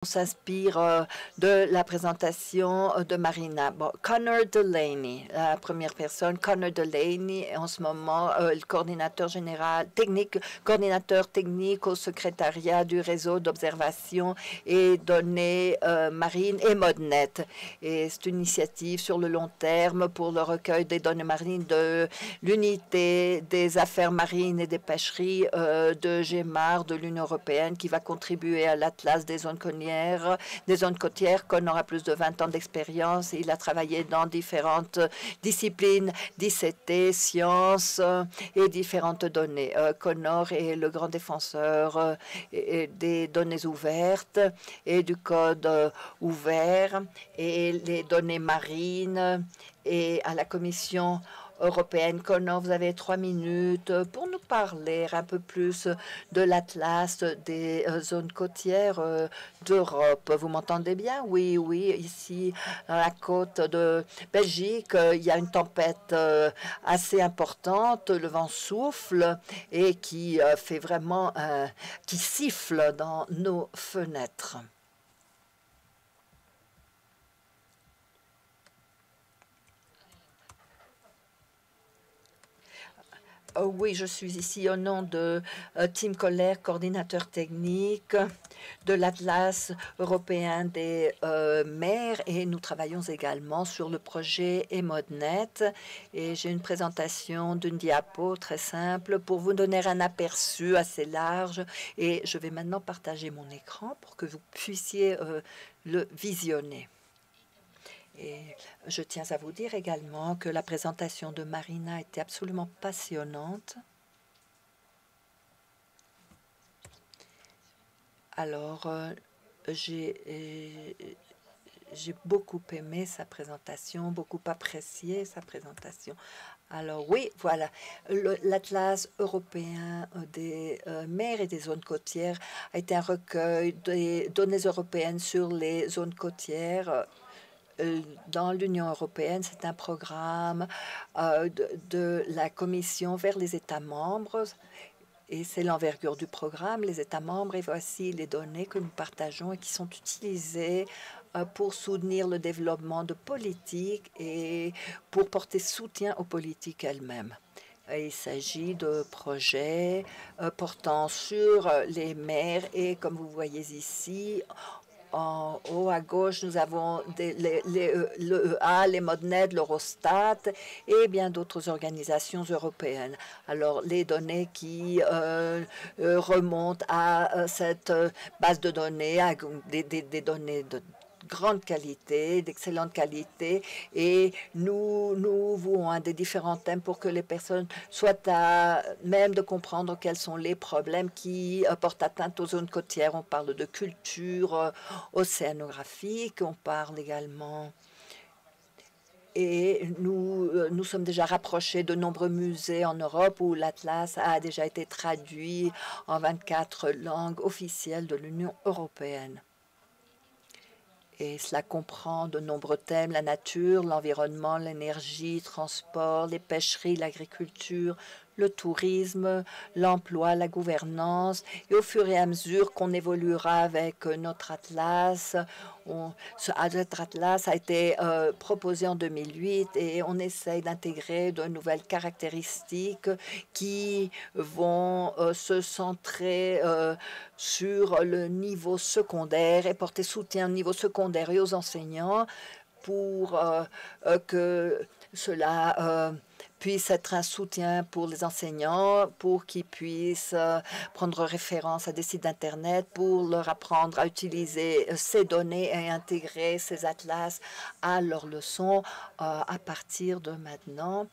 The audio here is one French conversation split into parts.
On s'inspire de la présentation de Marina. Bon, Connor Delaney, la première personne. Connor Delaney est en ce moment le coordinateur technique au secrétariat du réseau d'observation et données marines et ModNet. Et c'est une initiative sur le long terme pour le recueil des données marines de l'unité des affaires marines et des pêcheries de GEMAR de l'Union européenne qui va contribuer à l'Atlas des zones côtières. Connor a plus de 20 ans d'expérience. Il a travaillé dans différentes disciplines d'ICT, sciences et différentes données. Connor est le grand défenseur des données ouvertes et du code ouvert et les données marines. Et à la Commission européenne. Connor, vous avez 3 minutes pour nous parler un peu plus de l'Atlas des zones côtières d'Europe. Vous m'entendez bien? Oui, oui. Ici, à la côte de Belgique, il y a une tempête assez importante. Le vent souffle et qui fait vraiment, qui siffle dans nos fenêtres. Oui, je suis ici au nom de Tim Koller, coordinateur technique de l'Atlas européen des mers, et nous travaillons également sur le projet EMODNet. Et j'ai une présentation d'une diapo très simple pour vous donner un aperçu assez large. Et je vais maintenant partager mon écran pour que vous puissiez le visionner. Et je tiens à vous dire également que la présentation de Marina était absolument passionnante. Alors, j'ai beaucoup aimé sa présentation, beaucoup apprécié sa présentation. Alors oui, voilà, l'Atlas européen des mers et des zones côtières a été un recueil des données européennes sur les zones côtières dans l'Union européenne. C'est un programme de la Commission vers les États membres. Et c'est l'envergure du programme, les États membres. Et voici les données que nous partageons et qui sont utilisées pour soutenir le développement de politiques et pour porter soutien aux politiques elles-mêmes. Il s'agit de projets portant sur les mers et, comme vous voyez ici, en haut à gauche, nous avons l'EEA, les ModNet, l'Eurostat et bien d'autres organisations européennes. Alors, les données qui remontent à cette base de données, à des données de grande qualité, d'excellente qualité, et nous vouons des différents thèmes pour que les personnes soient à même de comprendre quels sont les problèmes qui portent atteinte aux zones côtières. On parle de culture océanographique, on parle également et nous sommes déjà rapprochés de nombreux musées en Europe où l'Atlas a déjà été traduit en 24 langues officielles de l'Union européenne. Et cela comprend de nombreux thèmes: la nature, l'environnement, l'énergie, transport, les pêcheries, l'agriculture, le tourisme, l'emploi, la gouvernance. Et au fur et à mesure qu'on évoluera avec notre atlas, cet atlas a été proposé en 2008 et on essaye d'intégrer de nouvelles caractéristiques qui vont se centrer sur le niveau secondaire et porter soutien au niveau secondaire et aux enseignants pour que cela puisse être un soutien pour les enseignants, pour qu'ils puissent prendre référence à des sites Internet, pour leur apprendre à utiliser ces données et intégrer ces atlas à leurs leçons à partir de maintenant.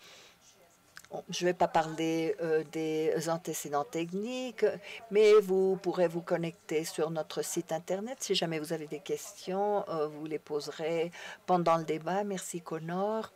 Je ne vais pas parler des antécédents techniques, mais vous pourrez vous connecter sur notre site Internet. Si jamais vous avez des questions, vous les poserez pendant le débat. Merci, Connor.